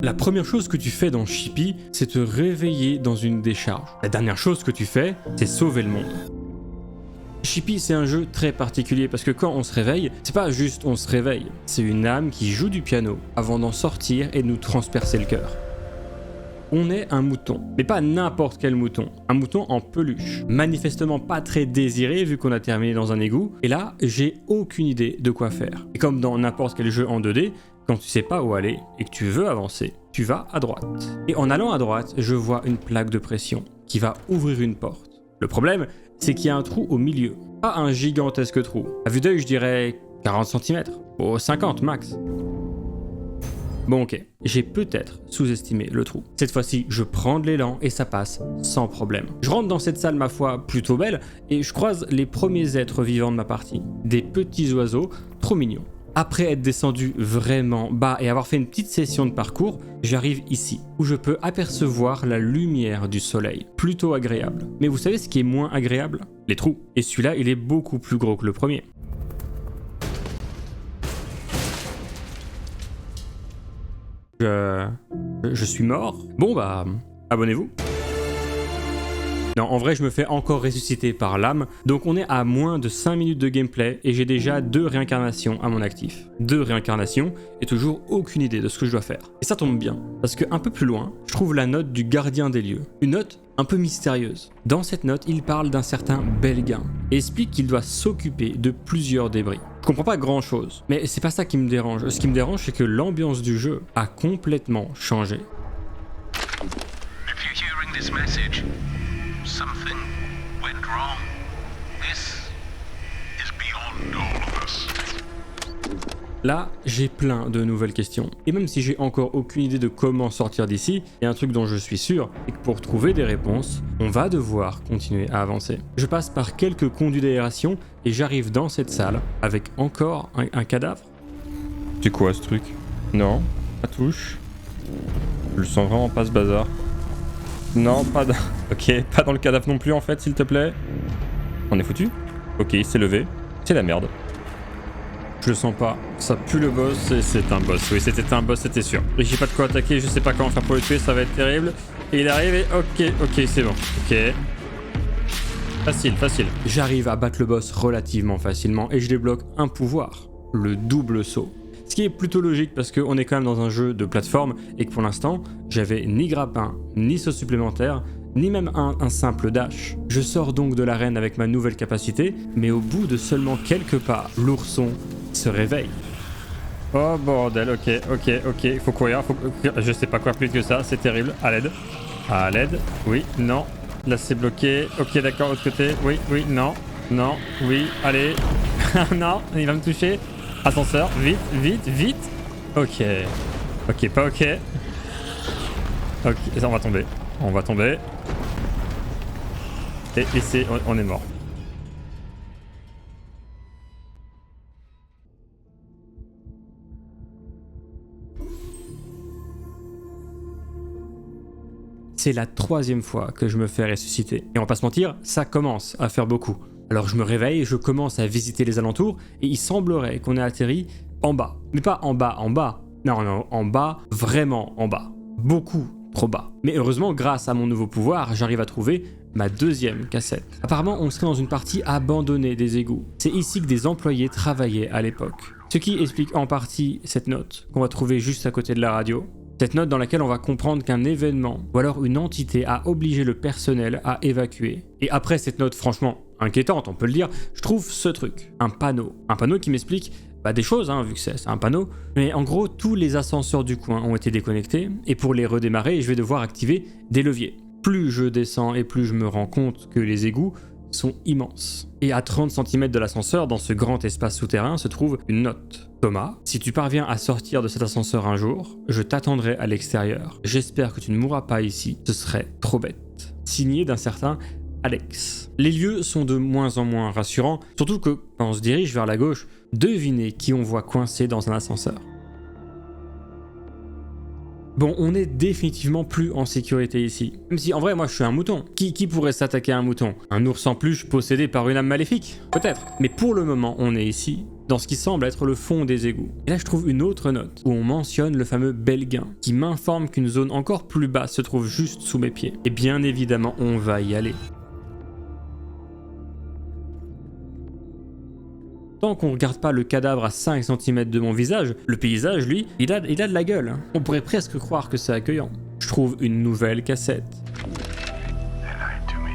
La première chose que tu fais dans Chippy, c'est te réveiller dans une décharge. La dernière chose que tu fais, c'est sauver le monde. Chippy, c'est un jeu très particulier parce que quand on se réveille, c'est pas juste on se réveille, c'est une âme qui joue du piano avant d'en sortir et de nous transpercer le cœur. On est un mouton, mais pas n'importe quel mouton, un mouton en peluche, manifestement pas très désiré vu qu'on a terminé dans un égout, et là, j'ai aucune idée de quoi faire. Et comme dans n'importe quel jeu en 2D, quand tu sais pas où aller et que tu veux avancer, tu vas à droite. Et en allant à droite, je vois une plaque de pression qui va ouvrir une porte. Le problème, c'est qu'il y a un trou au milieu, pas un gigantesque trou. À vue d'œil, je dirais 40 cm, ou 50 max. Bon ok, j'ai peut-être sous-estimé le trou. Cette fois-ci, je prends de l'élan et ça passe sans problème. Je rentre dans cette salle, ma foi, plutôt belle, et je croise les premiers êtres vivants de ma partie. Des petits oiseaux trop mignons. Après être descendu vraiment bas et avoir fait une petite session de parcours, j'arrive ici, où je peux apercevoir la lumière du soleil. Plutôt agréable. Mais vous savez ce qui est moins agréable? Les trous. Et celui-là, il est beaucoup plus gros que le premier. Je suis mort. Bon bah, abonnez-vous. Non, en vrai, je me fais encore ressusciter par l'âme, donc on est à moins de 5 minutes de gameplay et j'ai déjà 2 réincarnations à mon actif. 2 réincarnations et toujours aucune idée de ce que je dois faire. Et ça tombe bien, parce que un peu plus loin, je trouve la note du gardien des lieux. Une note un peu mystérieuse. Dans cette note, il parle d'un certain Belgain et explique qu'il doit s'occuper de plusieurs débris. Je comprends pas grand chose, mais c'est pas ça qui me dérange. Ce qui me dérange, c'est que l'ambiance du jeu a complètement changé. If you're hearing this message, something went wrong. This is beyond all of us. Là, j'ai plein de nouvelles questions. Et même si j'ai encore aucune idée de comment sortir d'ici, il y a un truc dont je suis sûr, c'est que pour trouver des réponses, on va devoir continuer à avancer. Je passe par quelques conduits d'aération et j'arrive dans cette salle avec encore un cadavre. C'est quoi ce truc? Non, pas touche. Je le sens vraiment pas ce bazar. Non, pas dans... Ok, pas dans le cadavre non plus en fait, s'il te plaît. On est foutu? Ok, il s'est levé. C'est la merde. Je le sens pas, ça pue le boss et c'est un boss. Oui, c'était un boss, c'était sûr. Et j'ai pas de quoi attaquer, je sais pas comment faire pour le tuer, ça va être terrible. Et il arrive et ok, c'est bon. Ok. Facile. J'arrive à battre le boss relativement facilement et je débloque un pouvoir, le double saut. Ce qui est plutôt logique parce qu'on est quand même dans un jeu de plateforme et que pour l'instant, j'avais ni grappin, ni saut supplémentaire, ni même un simple dash. Je sors donc de l'arène avec ma nouvelle capacité, mais au bout de seulement quelques pas, l'ourson se réveille. Oh bordel, ok, faut courir, je sais pas courir plus vite que ça, c'est terrible. À l'aide, oui, non, là c'est bloqué, ok d'accord, autre côté, oui, non, oui, allez, non, il va me toucher, ascenseur, vite, ok, pas ok, on va tomber, et on est mort. C'est la 3e fois que je me fais ressusciter. Et on va pas se mentir, ça commence à faire beaucoup. Alors je me réveille, je commence à visiter les alentours, et il semblerait qu'on ait atterri en bas. Mais pas en bas. Non, en bas, vraiment en bas. Beaucoup trop bas. Mais heureusement, grâce à mon nouveau pouvoir, j'arrive à trouver ma 2e cassette. Apparemment, on serait dans une partie abandonnée des égouts. C'est ici que des employés travaillaient à l'époque. Ce qui explique en partie cette note qu'on va trouver juste à côté de la radio. Cette note dans laquelle on va comprendre qu'un événement ou alors une entité a obligé le personnel à évacuer. Et après cette note franchement inquiétante, on peut le dire, je trouve ce truc, un panneau. Un panneau qui m'explique des choses, vu que c'est un panneau. Mais en gros, tous les ascenseurs du coin ont été déconnectés et pour les redémarrer, je vais devoir activer des leviers. Plus je descends et plus je me rends compte que les égouts sont immenses. Et à 30 cm de l'ascenseur, dans ce grand espace souterrain, se trouve une note. Thomas, si tu parviens à sortir de cet ascenseur un jour, je t'attendrai à l'extérieur. J'espère que tu ne mourras pas ici, ce serait trop bête. Signé d'un certain Alex. Les lieux sont de moins en moins rassurants, surtout que quand on se dirige vers la gauche, devinez qui on voit coincé dans un ascenseur. Bon, on est définitivement plus en sécurité ici. Même si en vrai, moi je suis un mouton. Qui pourrait s'attaquer à un mouton? Un ours en peluche possédé par une âme maléfique? Peut-être. Mais pour le moment, on est ici. dans ce qui semble être le fond des égouts. Et là je trouve une autre note où on mentionne le fameux Belguin qui m'informe qu'une zone encore plus basse se trouve juste sous mes pieds. Et bien évidemment on va y aller. Tant qu'on regarde pas le cadavre à 5 cm de mon visage, le paysage, lui, il a de la gueule. On pourrait presque croire que c'est accueillant. Je trouve une nouvelle cassette. They lied to me.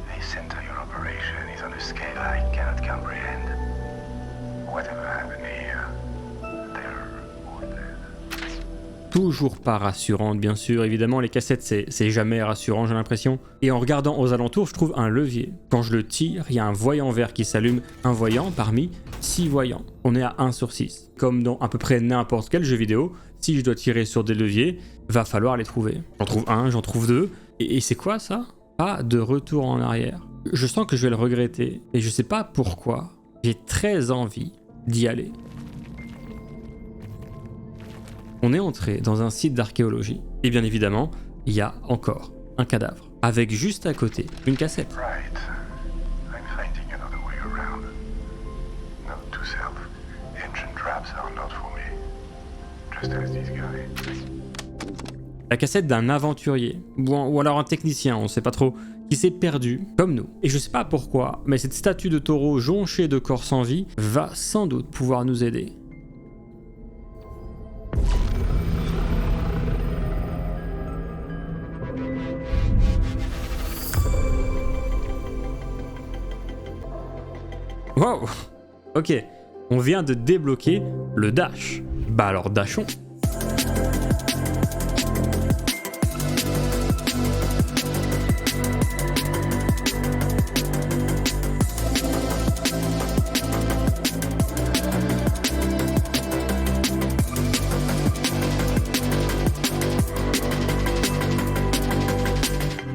The center of your operation is on a scale I cannot comprehend. Whatever happened here, they're all dead. Toujours pas rassurante, bien sûr. Évidemment, les cassettes, c'est jamais rassurant, j'ai l'impression. Et en regardant aux alentours, je trouve un levier. Quand je le tire, il y a un voyant vert qui s'allume. Un voyant parmi 6 voyants. On est à 1 sur 6. Comme dans à peu près n'importe quel jeu vidéo, si je dois tirer sur des leviers, va falloir les trouver. J'en trouve un, j'en trouve deux. Et c'est quoi ça? Pas de retour en arrière. Je sens que je vais le regretter. Et je sais pas pourquoi. J'ai très envie d'y aller. On est entré dans un site d'archéologie. Et bien évidemment, il y a encore un cadavre. Avec juste à côté une cassette. Right. I'm finding another way around. Note to self. Ancient traps are not for me. Just as this guy. La cassette d'un aventurier, ou alors un technicien, on sait pas trop, qui s'est perdu, comme nous. Et je sais pas pourquoi, mais cette statue de taureau jonchée de corps sans vie va sans doute pouvoir nous aider. Wow! Ok, on vient de débloquer le dash. Bah alors dashons.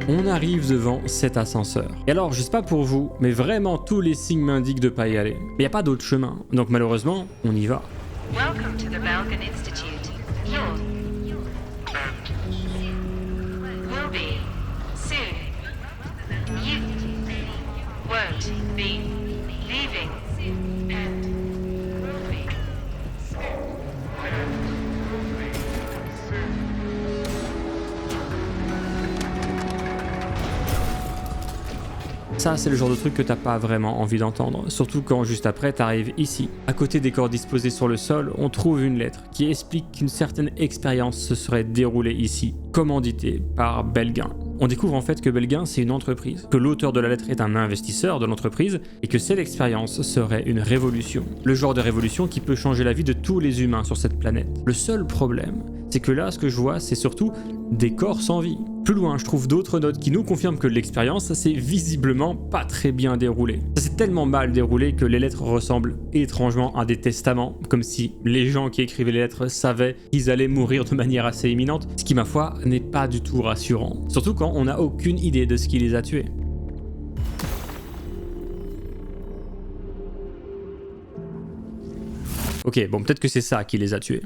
On arrive devant cet ascenseur. Et alors, je sais pas pour vous, mais vraiment tous les signes m'indiquent de pas y aller. Mais y a pas d'autre chemin, donc malheureusement, on y va. Welcome to the Belgian Institute. Your will be soon. You won't be leaving and will be Ça, c'est le genre de truc que t'as pas vraiment envie d'entendre, surtout quand juste après t'arrives ici. À côté des corps disposés sur le sol, on trouve une lettre qui explique qu'une certaine expérience se serait déroulée ici, commanditée par Belguin. On découvre en fait que Belguin c'est une entreprise, que l'auteur de la lettre est un investisseur de l'entreprise et que cette expérience serait une révolution. Le genre de révolution qui peut changer la vie de tous les humains sur cette planète. Le seul problème, c'est que là ce que je vois c'est surtout des corps sans vie. Plus loin, je trouve d'autres notes qui nous confirment que l'expérience s'est visiblement pas très bien déroulée. Ça s'est tellement mal déroulé que les lettres ressemblent étrangement à des testaments, comme si les gens qui écrivaient les lettres savaient qu'ils allaient mourir de manière assez imminente, ce qui ma foi n'est pas du tout rassurant. Surtout quand on n'a aucune idée de ce qui les a tués. Ok, bon peut-être que c'est ça qui les a tués.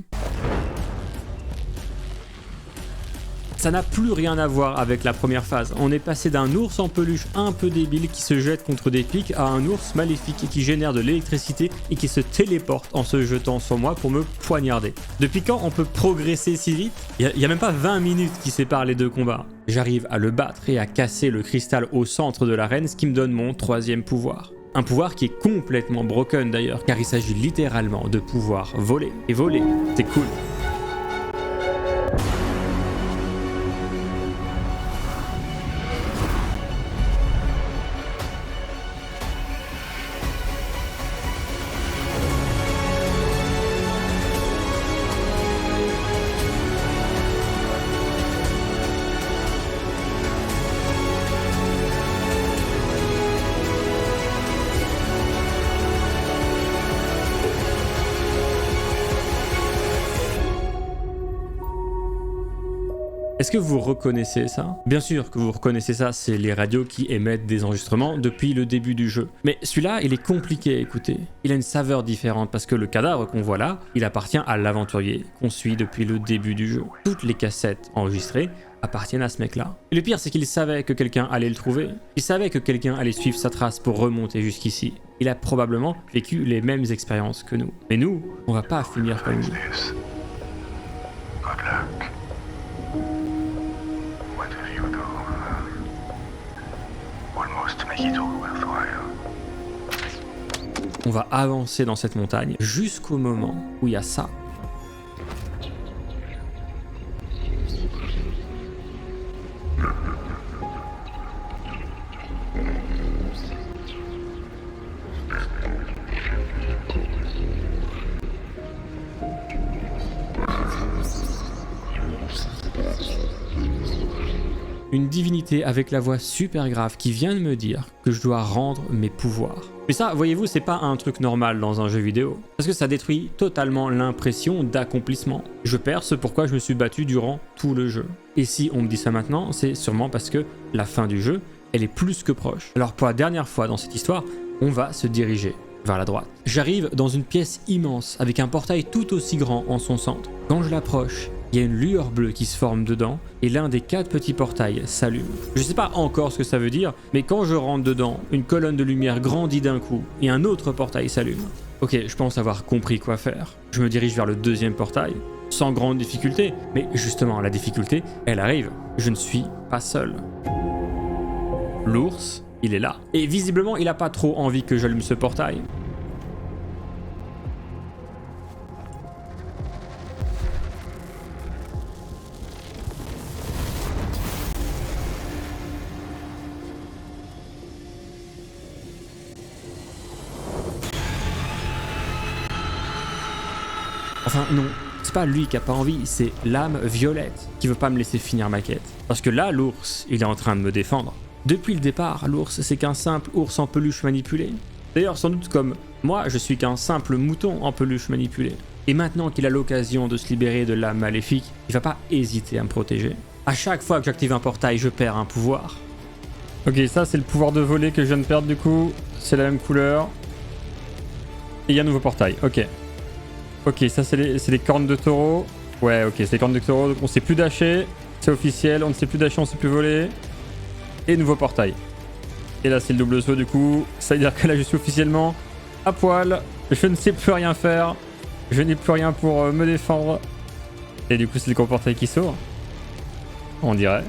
Ça n'a plus rien à voir avec la première phase. On est passé d'un ours en peluche un peu débile qui se jette contre des pics à un ours maléfique qui génère de l'électricité et qui se téléporte en se jetant sur moi pour me poignarder. Depuis quand on peut progresser si vite? Il y a même pas 20 minutes qui séparent les deux combats. J'arrive à le battre et à casser le cristal au centre de l'arène, ce qui me donne mon troisième pouvoir. Un pouvoir qui est complètement broken d'ailleurs, car il s'agit littéralement de pouvoir voler. Et voler, c'est cool. Est-ce que vous reconnaissez ça? Bien sûr que vous reconnaissez ça, c'est les radios qui émettent des enregistrements depuis le début du jeu. Mais celui-là, il est compliqué à écouter. Il a une saveur différente parce que le cadavre qu'on voit là, il appartient à l'aventurier qu'on suit depuis le début du jeu. Toutes les cassettes enregistrées appartiennent à ce mec-là. Et le pire, c'est qu'il savait que quelqu'un allait le trouver. Il savait que quelqu'un allait suivre sa trace pour remonter jusqu'ici. Il a probablement vécu les mêmes expériences que nous. Mais nous, on va pas finir comme lui. This. Good luck. Whatever you do, almost make it all worthwhile. On va avancer dans cette montagne jusqu'au moment où il y a ça. Une divinité avec la voix super grave qui vient de me dire que je dois rendre mes pouvoirs. Mais ça, voyez-vous, c'est pas un truc normal dans un jeu vidéo, parce que ça détruit totalement l'impression d'accomplissement. Je perds ce pourquoi je me suis battu durant tout le jeu. Et si on me dit ça maintenant, c'est sûrement parce que la fin du jeu, elle est plus que proche. Alors pour la dernière fois dans cette histoire, on va se diriger vers la droite. J'arrive dans une pièce immense avec un portail tout aussi grand en son centre. Quand je l'approche, il y a une lueur bleue qui se forme dedans et l'un des 4 petits portails s'allume. Je sais pas encore ce que ça veut dire, mais quand je rentre dedans, une colonne de lumière grandit d'un coup et un autre portail s'allume. Ok, je pense avoir compris quoi faire. Je me dirige vers le deuxième portail, sans grande difficulté, mais justement la difficulté, elle arrive. Je ne suis pas seul. L'ours, il est là. Et visiblement, il a pas trop envie que j'allume ce portail. Enfin non, c'est pas lui qui a pas envie, c'est l'âme violette qui veut pas me laisser finir ma quête. Parce que là, l'ours, il est en train de me défendre. Depuis le départ, l'ours, c'est qu'un simple ours en peluche manipulé. D'ailleurs, sans doute comme moi, je suis qu'un simple mouton en peluche manipulé. Et maintenant qu'il a l'occasion de se libérer de l'âme maléfique, il va pas hésiter à me protéger. À chaque fois que j'active un portail, je perds un pouvoir. Ok, ça c'est le pouvoir de voler que je viens de perdre du coup. C'est la même couleur. Et il y a un nouveau portail, ok. Ok, ça c'est les cornes de taureau. Ouais, ok, c'est les cornes de taureau, donc on sait plus dasher. C'est officiel, on ne sait plus dasher, on ne sait plus voler. Et nouveau portail. Et là c'est le double saut du coup. Ça veut dire que là je suis officiellement à poil. Je ne sais plus rien faire. Je n'ai plus rien pour me défendre. Et du coup c'est le gros portail qui s'ouvre. On dirait.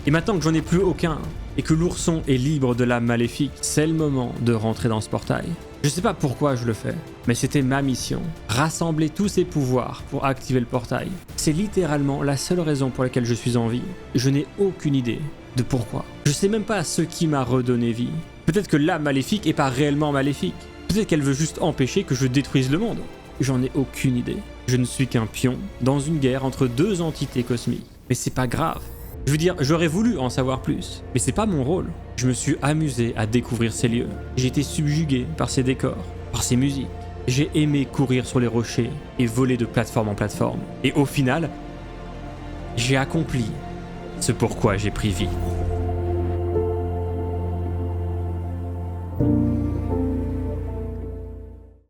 Et maintenant que j'en ai plus aucun, et que l'ourson est libre de l'âme maléfique, c'est le moment de rentrer dans ce portail. Je sais pas pourquoi je le fais, mais c'était ma mission. Rassembler tous ces pouvoirs pour activer le portail. C'est littéralement la seule raison pour laquelle je suis en vie. Je n'ai aucune idée de pourquoi. Je sais même pas ce qui m'a redonné vie. Peut-être que l'âme maléfique est pas réellement maléfique. Peut-être qu'elle veut juste empêcher que je détruise le monde. J'en ai aucune idée. Je ne suis qu'un pion dans une guerre entre 2 entités cosmiques. Mais c'est pas grave. Je veux dire, j'aurais voulu en savoir plus, mais c'est pas mon rôle. Je me suis amusé à découvrir ces lieux. J'ai été subjugué par ces décors, par ces musiques. J'ai aimé courir sur les rochers et voler de plateforme en plateforme. Et au final, j'ai accompli ce pourquoi j'ai pris vie.